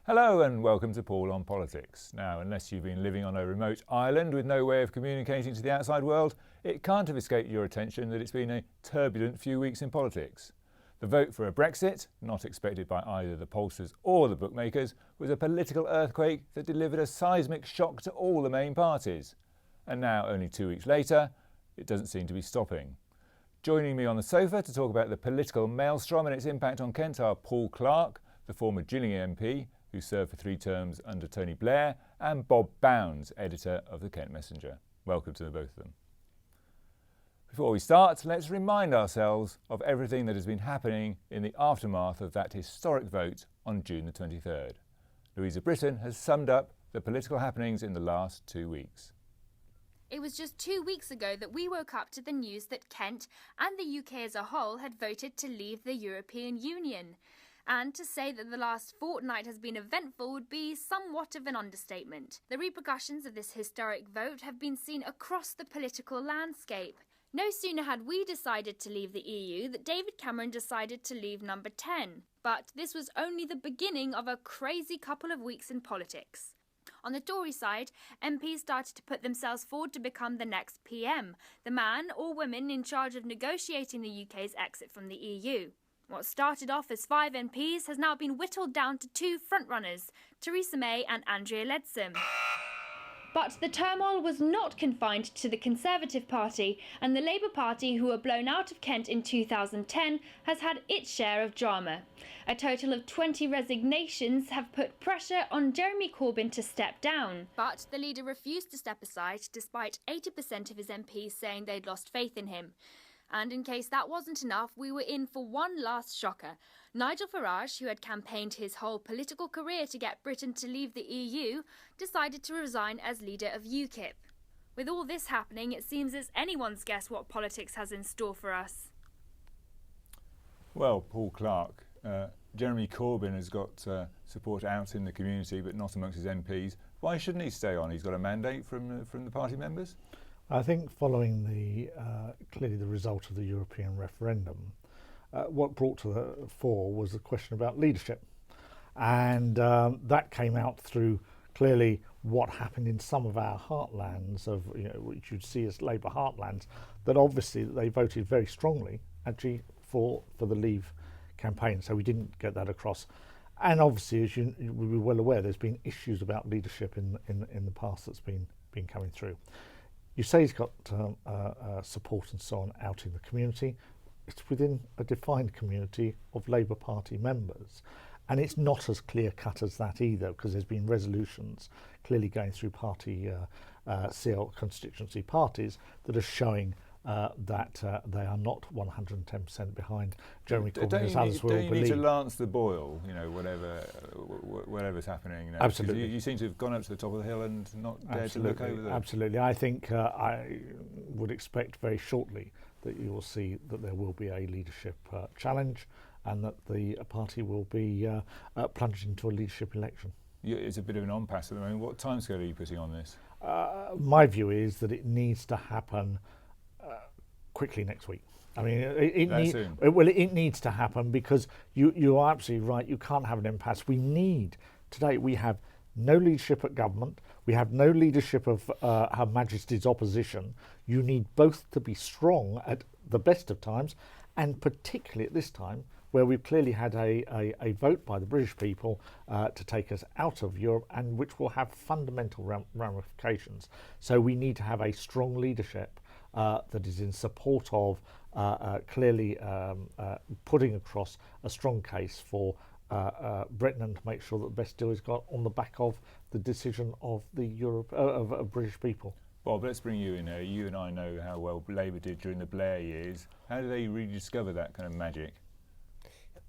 Hello and welcome to Paul on Politics. Now, unless you've been living on a remote island with no way of communicating to the outside world, it can't have escaped your attention that it's been a turbulent few weeks in politics. The vote for a Brexit, not expected by either the pollsters or the bookmakers, was a political earthquake that delivered a seismic shock to all the main parties. And now, only 2 weeks later, it doesn't seem to be stopping. Joining me on the sofa to talk about the political maelstrom and its impact on Kent are Paul Clark, the former Gillingham MP, who served for 3 terms under Tony Blair, and Bob Bounds, editor of the Kent Messenger. Welcome to the both of them. Before we start, let's remind ourselves of everything that has been happening in the aftermath of that historic vote on June the 23rd. Louisa Britton has summed up the political happenings in the last 2 weeks. It was just 2 weeks ago that we woke up to the news that Kent and the UK as a whole had voted to leave the European Union. And to say that the last fortnight has been eventful would be somewhat of an understatement. The repercussions of this historic vote have been seen across the political landscape. No sooner had we decided to leave the EU that David Cameron decided to leave number 10. But this was only the beginning of a crazy couple of weeks in politics. On the Tory side, MPs started to put themselves forward to become the next PM, the man or woman in charge of negotiating the UK's exit from the EU. What started off as 5 MPs has now been whittled down to 2 frontrunners, Theresa May and Andrea Leadsom. But the turmoil was not confined to the Conservative Party, and the Labour Party, who were blown out of Kent in 2010, has had its share of drama. A total of 20 resignations have put pressure on Jeremy Corbyn to step down. But the leader refused to step aside, despite 80% of his MPs saying they'd lost faith in him. And in case that wasn't enough, we were in for one last shocker. Nigel Farage, who had campaigned his whole political career to get Britain to leave the EU, decided to resign as leader of UKIP. With all this happening, it seems it's anyone's guess what politics has in store for us. Well, Paul Clark, Jeremy Corbyn has got support out in the community but not amongst his MPs. Why shouldn't he stay on? He's got a mandate from the party members? I think following clearly the result of the European referendum, what brought to the fore was the question about leadership. And that came out through clearly what happened in some of our heartlands, which you'd see as Labour heartlands, that obviously they voted very strongly actually for the Leave campaign. So we didn't get that across. And obviously, as you will be well aware, there's been issues about leadership in the past that's been coming through. You say he's got support and so on out in the community. It's within a defined community of Labour Party members. And it's not as clear-cut as that either, because there's been resolutions clearly going through party CL constituency parties that are showing that they are not 110% behind Jeremy Corbyn, as others will believe. Don't you need to lance the boil, whatever's happening now? Absolutely. You seem to have gone up to the top of the hill and not dared to look over there. Absolutely. I think I would expect very shortly that you will see that there will be a leadership challenge and that the party will be plunged into a leadership election. It's a bit of an impasse at the moment. What timescale are you putting on this? My view is that it needs to happen quickly next week. I mean, it needs to happen because you are absolutely right. You can't have an impasse. Today we have no leadership at government. We have no leadership of Her Majesty's opposition. You need both to be strong at the best of times, and particularly at this time where we've clearly had a vote by the British people to take us out of Europe, and which will have fundamental ramifications. So we need to have a strong leadership that is in support of clearly putting across a strong case for Britain, and to make sure that the best deal is got on the back of the decision of the of British people. Bob, let's bring you in here. You and I know how well Labour did during the Blair years. How do they rediscover that kind of magic?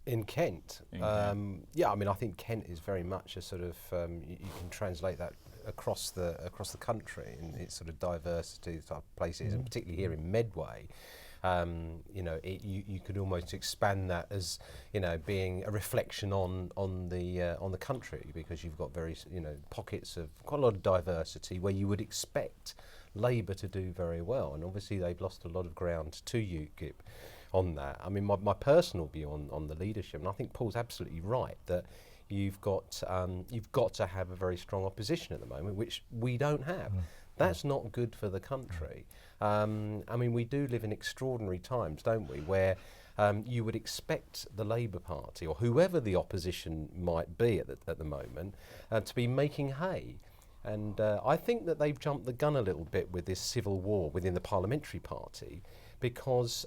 In Kent? Yeah, I mean, I think Kent is very much a sort of, you can translate that across the country in its sort of diversity type of places, and particularly here in Medway. You could almost expand that as being a reflection on the country, because you've got very pockets of quite a lot of diversity where you would expect Labour to do very well, and obviously they've lost a lot of ground to UKIP on that. I mean, my personal view on the leadership, and I think Paul's absolutely right that you've got to have a very strong opposition at the moment, which we don't have. That's not good for the country. I mean, we do live in extraordinary times, don't we, where you would expect the Labour Party, or whoever the opposition might be at the moment, to be making hay. And I think that they've jumped the gun a little bit with this civil war within the parliamentary party, because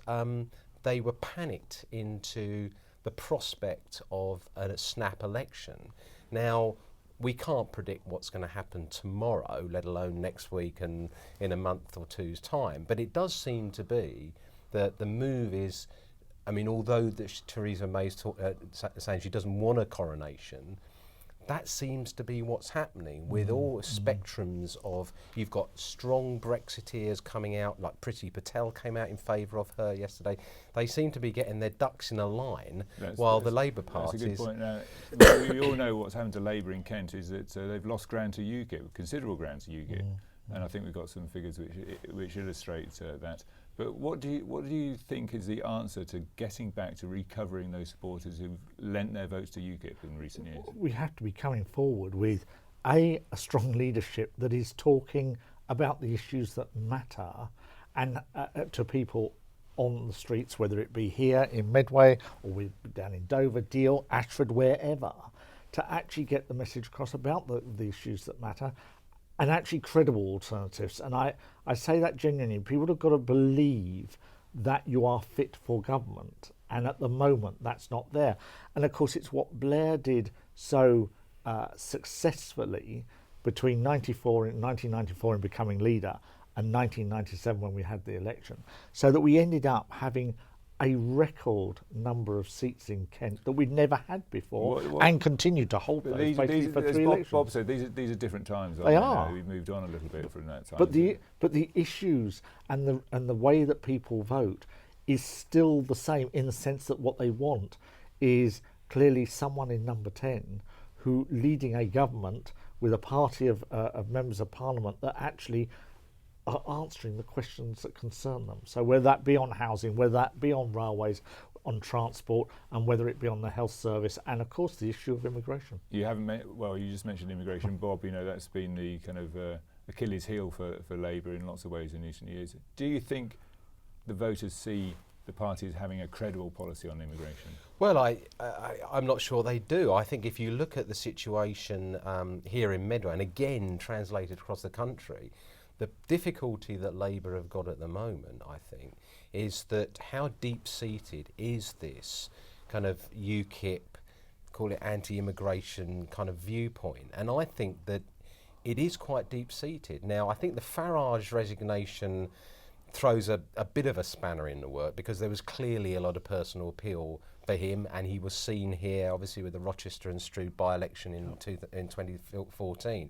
they were panicked into the prospect of a snap election. Now, we can't predict what's going to happen tomorrow, let alone next week and in a month or two's time. But it does seem to be that the move is, I mean, although Theresa May's saying she doesn't want a coronation, that seems to be what's happening with all spectrums of, you've got strong Brexiteers coming out, like Priti Patel came out in favour of her yesterday. They seem to be getting their ducks in a line, while the Labour Party is... That's a good point. Now, we all know what's happened to Labour in Kent is that they've lost ground to UKIP, considerable ground to UKIP, and I think we've got some figures which illustrate that. But what do you think is the answer to getting back to recovering those supporters who've lent their votes to UKIP in recent years? We have to be coming forward with a strong leadership that is talking about the issues that matter, and to people on the streets, whether it be here in Medway or down in Dover, Deal, Ashford, wherever, to actually get the message across about the issues that matter, and actually credible alternatives. And I say that genuinely. People have got to believe that you are fit for government, and at the moment that's not there. And of course it's what Blair did so successfully between 1994 in becoming leader and 1997 when we had the election, so that we ended up having a record number of seats in Kent that we'd never had before, and continued to hold those basically for three elections. Bob said these are different times. They are. We've moved on a little bit from that time. But the issues and the way that people vote is still the same, in the sense that what they want is clearly someone in number 10 who leading a government with a party of members of Parliament that actually are answering the questions that concern them. So whether that be on housing, whether that be on railways, on transport, and whether it be on the health service, and of course the issue of immigration. You just mentioned immigration, Bob. You know, that's been the kind of Achilles heel for Labour in lots of ways in recent years. Do you think the voters see the party as having a credible policy on immigration? Well, I'm not sure they do. I think if you look at the situation here in Medway, and again translated across the country, the difficulty that Labour have got at the moment, I think, is that how deep-seated is this kind of UKIP, call it anti-immigration kind of viewpoint? And I think that it is quite deep-seated. Now, I think the Farage resignation throws a bit of a spanner in the work, because there was clearly a lot of personal appeal for him, and he was seen here, obviously, with the Rochester and Stroud by-election in 2014.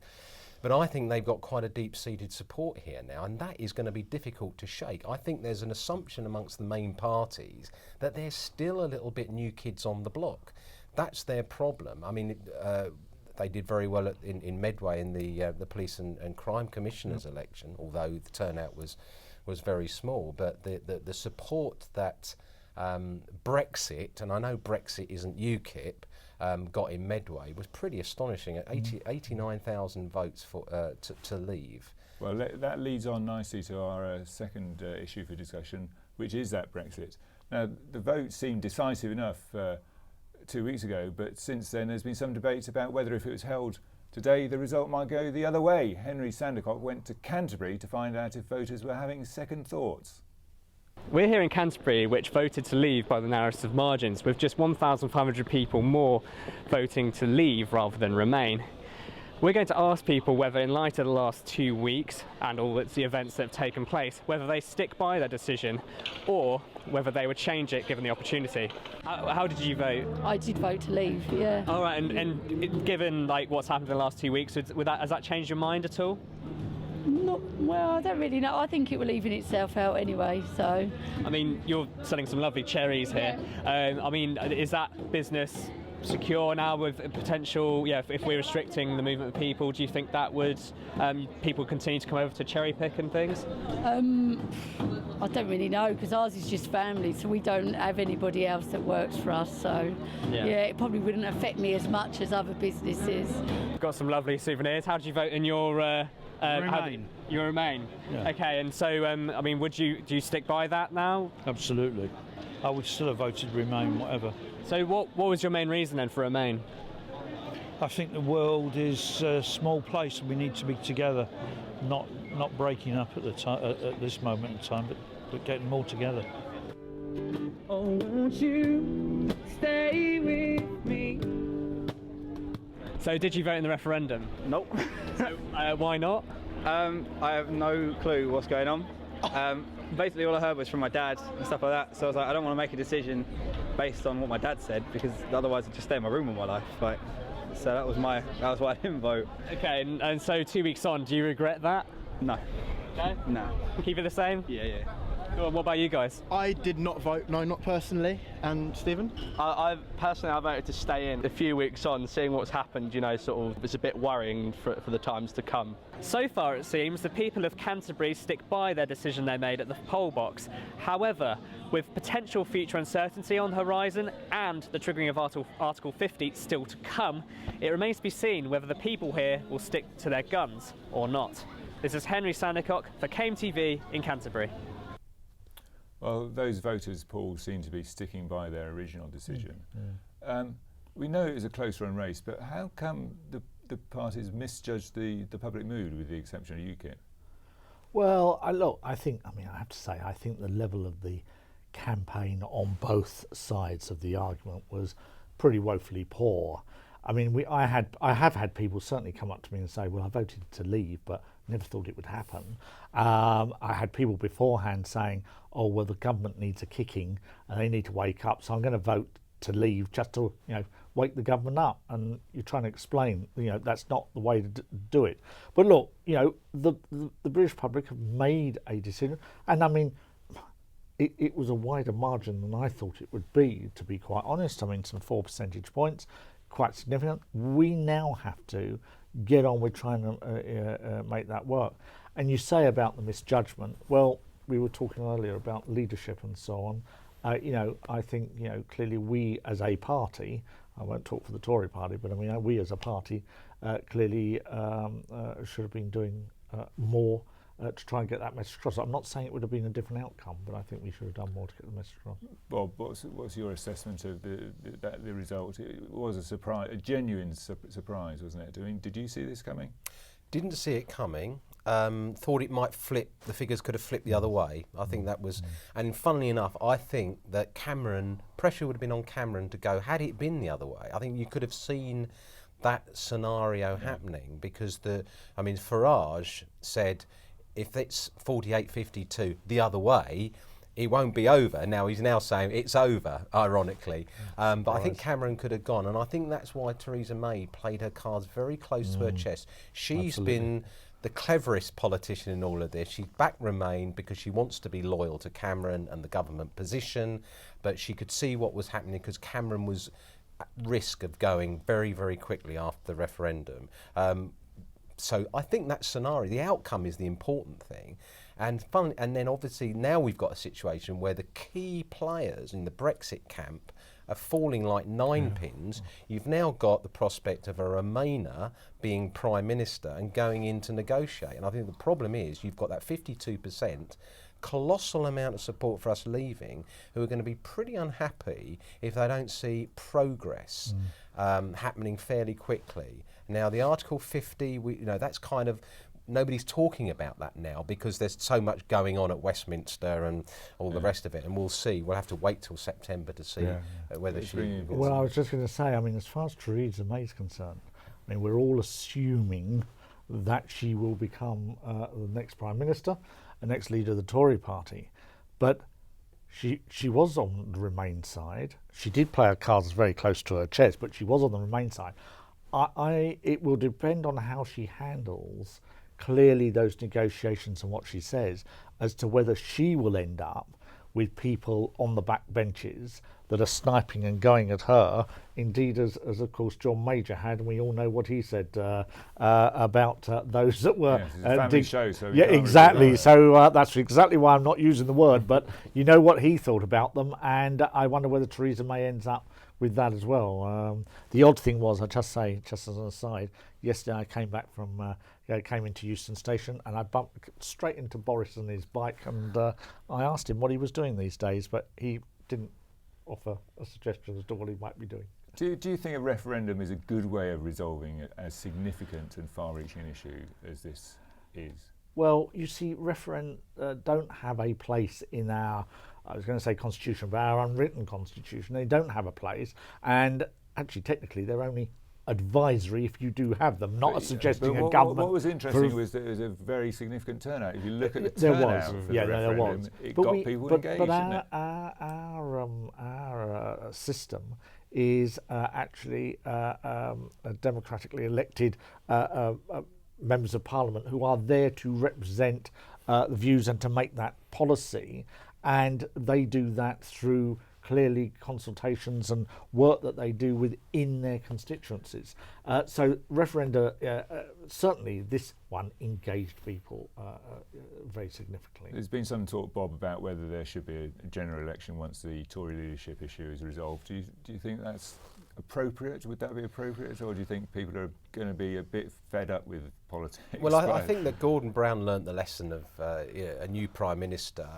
But I think they've got quite a deep-seated support here now, and that is going to be difficult to shake. I think there's an assumption amongst the main parties that there's still a little bit new kids on the block. That's their problem. I mean, they did very well in Medway in the Police and Crime Commissioners election, although the turnout was very small. But the support that Brexit, and I know Brexit isn't UKIP, got in Medway was pretty astonishing, at 89,000 votes to leave. Well, that leads on nicely to our second issue for discussion, which is that Brexit. Now, the vote seemed decisive enough 2 weeks ago, but since then there's been some debate about whether, if it was held today, the result might go the other way. Henry Sandercock went to Canterbury to find out if voters were having second thoughts. We're here in Canterbury, which voted to leave by the narrowest of margins, with just 1,500 people more voting to leave rather than remain. We're going to ask people whether, in light of the last 2 weeks and all the events that have taken place, whether they stick by their decision or whether they would change it given the opportunity. How did you vote? I did vote to leave, yeah. All right, and given what's happened in the last 2 weeks, has that changed your mind at all? Well, I don't really know. I think it will even itself out anyway, so... I mean, you're selling some lovely cherries here. Yeah. I mean, is that business secure now with a potential, if we're restricting the movement of people, do you think that would, people continue to come over to cherry pick and things? I don't really know, because ours is just family, so we don't have anybody else that works for us, so it probably wouldn't affect me as much as other businesses. Got some lovely souvenirs. How did you vote in your... Remain. You Remain? Yeah. Okay, and so, I mean, do you stick by that now? Absolutely. I would still have voted Remain, whatever. So what was your main reason then for Remain? I think the world is a small place and we need to be together, not breaking up at this moment in time, but getting more together. Oh, won't you stay with me? So did you vote in the referendum? Nope. So, why not? I have no clue what's going on. Basically all I heard was from my dad and stuff like that, so I was like, I don't want to make a decision based on what my dad said, because otherwise I'd just stay in my room all my life. So that was why I didn't vote. Okay, and so 2 weeks on, do you regret that? No. No? Keep it the same? Yeah. Go on, what about you guys? I did not vote, no, not personally. And Stephen? I voted to stay in. A few weeks on, seeing what's happened, sort of, it's a bit worrying for the times to come. So far, it seems, the people of Canterbury stick by their decision they made at the poll box. However, with potential future uncertainty on the horizon and the triggering of Article 50 still to come, it remains to be seen whether the people here will stick to their guns or not. This is Henry Sandercock for KMTV in Canterbury. Well, those voters, Paul, seem to be sticking by their original decision. We know it was a close-run race, but how come the parties misjudged the public mood, with the exception of UKIP? Well, I have to say, I think the level of the campaign on both sides of the argument was pretty woefully poor. I mean, I have had people certainly come up to me and say, well, I voted to leave, but never thought it would happen. I had people beforehand saying, oh, well, the government needs a kicking and they need to wake up, so I'm going to vote to leave just to, wake the government up. And you're trying to explain, that's not the way to do it. But look, the British public have made a decision, and I mean, it was a wider margin than I thought it would be, to be quite honest. I mean, some 4 percentage points, quite significant. We now have to get on with trying to make that work. And you say about the misjudgment, well, we were talking earlier about leadership and so on. I think, clearly we as a party, I won't talk for the Tory party, but I mean, we as a party clearly should have been doing more to try and get that message across. I'm not saying it would have been a different outcome, but I think we should have done more to get the message across. Bob, what's your assessment of the result? It was a surprise, a genuine surprise, wasn't it? I mean, did you see this coming? Didn't see it coming. Thought it might flip, the figures could have flipped the other way. I think that was, and funnily enough, I think that pressure would have been on Cameron to go, had it been the other way. I think you could have seen that scenario happening, because Farage said, if it's 48-52 the other way, it won't be over. Now he's now saying it's over, ironically. But I think Cameron could have gone, and I think that's why Theresa May played her cards very close to her chest. She's been the cleverest politician in all of this. She's backed Remain because she wants to be loyal to Cameron and the government position, but she could see what was happening because Cameron was at risk of going very, very quickly after the referendum. So I think that scenario, the outcome is the important thing. And then obviously now we've got a situation where the key players in the Brexit camp are falling like ninepins. You've now got the prospect of a Remainer being Prime Minister and going in to negotiate. And I think the problem is you've got that 52%, colossal amount of support for us leaving, who are going to be pretty unhappy if they don't see progress happening fairly quickly. Now, the Article 50, that's kind of, nobody's talking about that now because there's so much going on at Westminster and all the rest of it, and we'll see. We'll have to wait till September to see whether she... Well, I was just going to say, I mean, as far as Theresa May is concerned, I mean, we're all assuming that she will become the next Prime Minister, the next leader of the Tory party. But she was on the Remain side. She did play her cards very close to her chest, but she was on the Remain side. It will depend on how she handles clearly those negotiations and what she says as to whether she will end up with people on the back benches that are sniping and going at her, indeed as of course John Major had, and we all know what he said about those that were... Yes, it's a family show, so... Yeah, exactly. So that's exactly why I'm not using the word, but you know what he thought about them, and I wonder whether Theresa May ends up with that as well. The odd thing was, I just say, just as an aside, yesterday I came back from, came into Euston Station, and I bumped straight into Boris on his bike, and I asked him what he was doing these days, but he didn't offer a suggestion as to what he might be doing. Do you think a referendum is a good way of resolving as significant and far-reaching an issue as this is? Well, you see, referenda don't have a place in our, I was going to say constitution, but our unwritten constitution. They don't have a place, and actually technically they're only advisory if you do have them, not suggesting a government. What was interesting was that there was a very significant turnout. If you look at the turnout for the referendum, it got people engaged, didn't it? Our system is actually democratically elected members of parliament who are there to represent the views and to make that policy, and they do that through clearly consultations and work that they do within their constituencies. So referenda, certainly this one engaged people very significantly. There's been some talk, Bob, about whether there should be a general election once the Tory leadership issue is resolved. Do you think that's appropriate? Would that be appropriate, or do you think people are going to be a bit fed up with politics? Well, I think that Gordon Brown learnt the lesson of a new Prime Minister.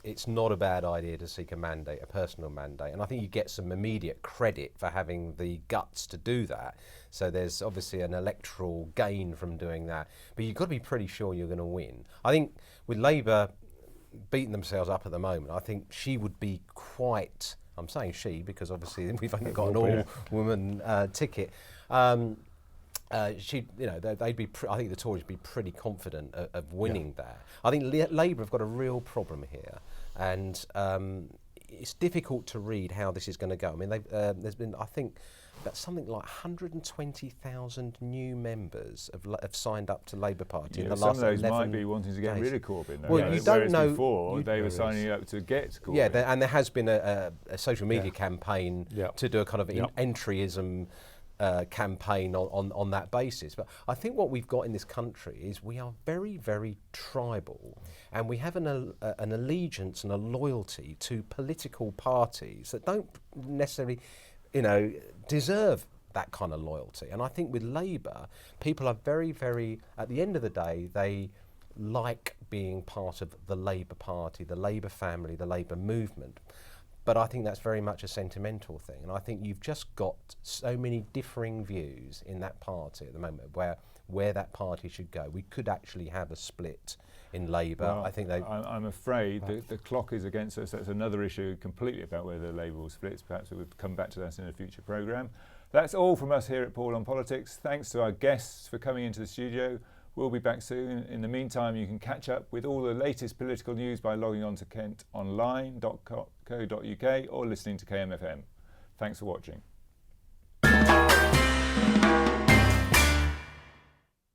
It's not a bad idea to seek a mandate, a personal mandate, and I think you get some immediate credit for having the guts to do that. So there's obviously an electoral gain from doing that, but you've got to be pretty sure you're going to win. I think with Labour beating themselves up at the moment, I think she would be quite, I'm saying she because obviously we've only got an all-woman ticket. They'd be. I think the Tories would be pretty confident of winning that. I think Labour have got a real problem here, and it's difficult to read how this is going to go. I mean, there's been, I think, about something like 120,000 new members have signed up to Labour Party in the last 11 days. Some of those might be wanting to get rid of Corbyn. Though, well, you don't know. Before they were signing up to get Corbyn. Yeah, and there has been a social media campaign to do a kind of entryism. Campaign on that basis. But I think what we've got in this country is we are very, very tribal, and we have an allegiance and a loyalty to political parties that don't necessarily, deserve that kind of loyalty. And I think with Labour, people are very, very, at the end of the day, they like being part of the Labour Party, the Labour family, the Labour movement. But I think that's very much a sentimental thing, and I think you've just got so many differing views in that party at the moment where that party should go. We could actually have a split in Labour. Well, I think I'm afraid the clock is against us. That's another issue completely about whether Labour will split. Perhaps we'll come back to that in a future programme. That's all from us here at Paul on Politics. Thanks to our guests for coming into the studio. We'll be back soon. In the meantime, you can catch up with all the latest political news by logging on to KentOnline.co.uk or listening to KMFM. Thanks for watching.